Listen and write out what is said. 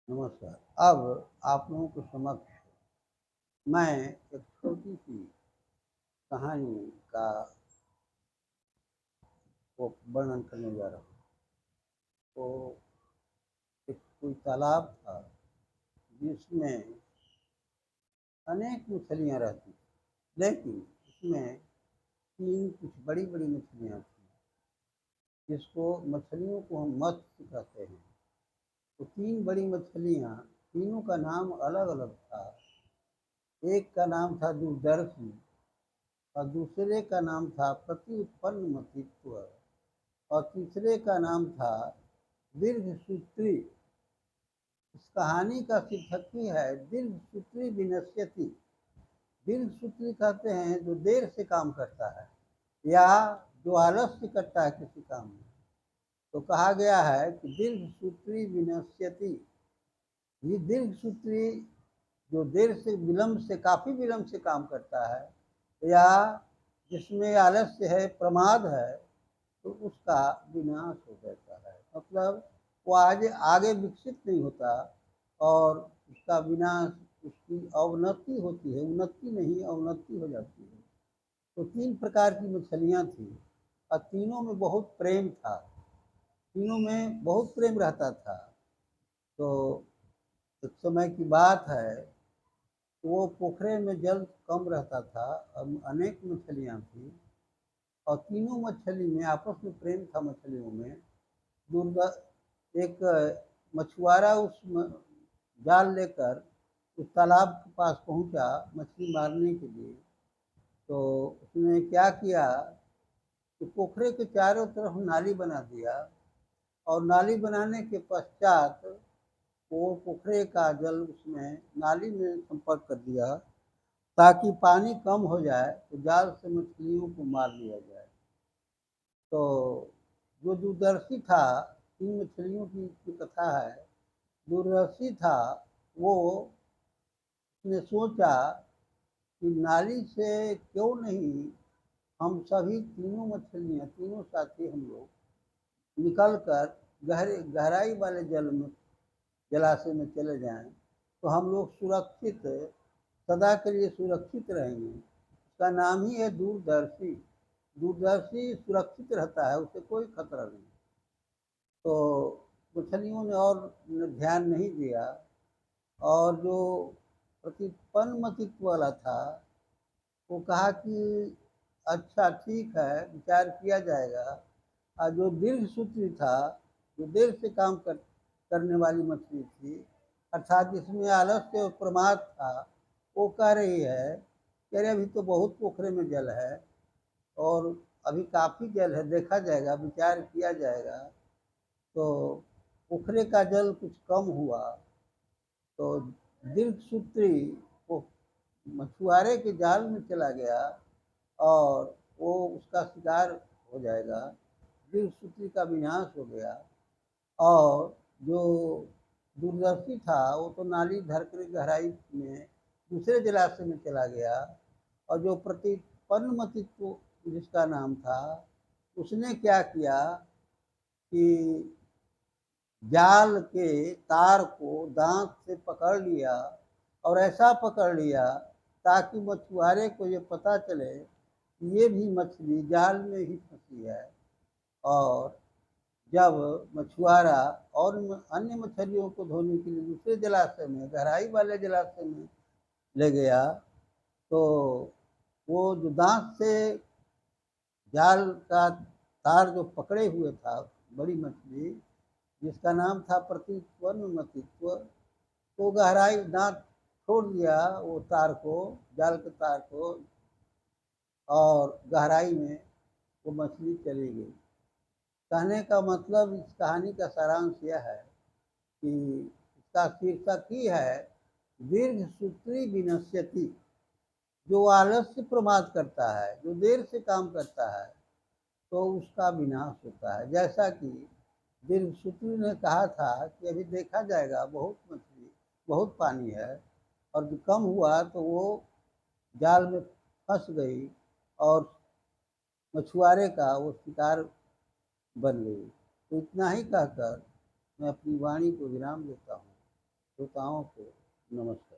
नमस्कार। अब आप लोगों के समक्ष मैं एक छोटी सी कहानी का वो वर्णन करने जा रहा हूँ। तो एक कोई तालाब था जिसमें अनेक मछलियाँ रहती थी, लेकिन उसमें तीन कुछ बड़ी बड़ी मछलियाँ थी जिसको मछलियों को हम मत्स्य कहते हैं। तो तीन बड़ी मछलियाँ, तीनों का नाम अलग अलग था। एक का नाम था दूरदर्शी और दूसरे का नाम था प्रति उत्पन्न मतित्व और तीसरे का नाम था दीर्घसूत्री। इस कहानी का शीर्षक ही है दीर्घसूत्री विनश्यति। दीर्घसूत्री कहते हैं जो देर से काम करता है या जो आलस्य करता है किसी काम में। तो कहा गया है कि दीर्घसूत्री विनश्यति। ये दीर्घसूत्री जो देर से विलंब से काफी विलंब से काम करता है या जिसमें आलस्य है, प्रमाद है, तो उसका विनाश हो जाता है। मतलब वो आगे आगे विकसित नहीं होता और उसका विनाश, उसकी अवनति होती है। उन्नति नहीं, अवनति हो जाती है। तो तीन प्रकार की मछलियाँ थी और तीनों में बहुत प्रेम था, तीनों में बहुत प्रेम रहता था। तो एक समय की बात है, वो पोखरे में जल कम रहता था, अनेक मछलियाँ थी और तीनों मछली में आपस में प्रेम था। मछलियों में दुर्गा एक मछुआरा उस जाल लेकर उस तालाब के पास पहुंचा मछली मारने के लिए। तो उसने क्या किया कि पोखरे के चारों तरफ नाली बना दिया और नाली बनाने के पश्चात वो पोखरे का जल उसमें नाली में संपर्क कर दिया ताकि पानी कम हो जाए तो जाल से मछलियों को मार लिया जाए। तो जो दूरदर्शी था, तीन मछलियों की कथा है, दूरदर्शी था, वो उसने सोचा कि नाली से क्यों नहीं हम सभी तीनों मछलियाँ, तीनों साथी हम लोग निकल कर गहराई वाले जल में, जलाशय में चले जाएं तो हम लोग सुरक्षित, सदा के लिए सुरक्षित रहेंगे। उसका नाम ही है दूरदर्शी। दूरदर्शी सुरक्षित रहता है, उसे कोई खतरा नहीं। तो मछलियों ने और ध्यान नहीं दिया और जो प्रतिपन्न मतित्व वाला था वो कहा कि अच्छा ठीक है, विचार किया जाएगा। और जो दीर्घसूत्री था, जो देर से काम करने वाली मछली थी, अर्थात जिसमें आलस्य और प्रमाद था, वो कह रही है कि अरे अभी तो बहुत पोखरे में जल है और अभी काफ़ी जल है, देखा जाएगा, विचार किया जाएगा। तो पोखरे का जल कुछ कम हुआ तो दीर्घसूत्री वो मछुआरे के जाल में चला गया और वो उसका शिकार हो जाएगा। दीर्घसूत्री का विनाश हो गया और जो दूरदर्शी था वो तो नाली धर कर गहराई में दूसरे जलाशय में चला गया और जो प्रतिपन्न मतित्व जिसका नाम था, उसने क्या किया कि जाल के तार को दांत से पकड़ लिया और ऐसा पकड़ लिया ताकि मछुआरे को ये पता चले कि ये भी मछली जाल में ही फंसी है। और जब मछुआरा और अन्य मछलियों को धोने के लिए दूसरे जलाशय में, गहराई वाले जलाशय में ले गया, तो वो जो दांत से जाल का तार जो पकड़े हुए था, बड़ी मछली जिसका नाम था प्रतिपन्न मतित्व, तो गहराई दांत छोड़ दिया वो तार को, जाल के तार को, और गहराई में वो मछली चली गई। कहने का मतलब, इस कहानी का सारांश यह है कि इसका शीर्षक ही है दीर्घसूत्री विनश्यति। जो आलस्य प्रमाद करता है, जो देर से काम करता है, तो उसका विनाश होता है। जैसा कि दीर्घसूत्री ने कहा था कि अभी देखा जाएगा, बहुत मछली, बहुत पानी है, और जो कम हुआ तो वो जाल में फंस गई और मछुआरे का वो शिकार बन गई। तो इतना ही कहकर मैं अपनी वाणी को विराम देता हूँ। श्रोताओं को नमस्कार।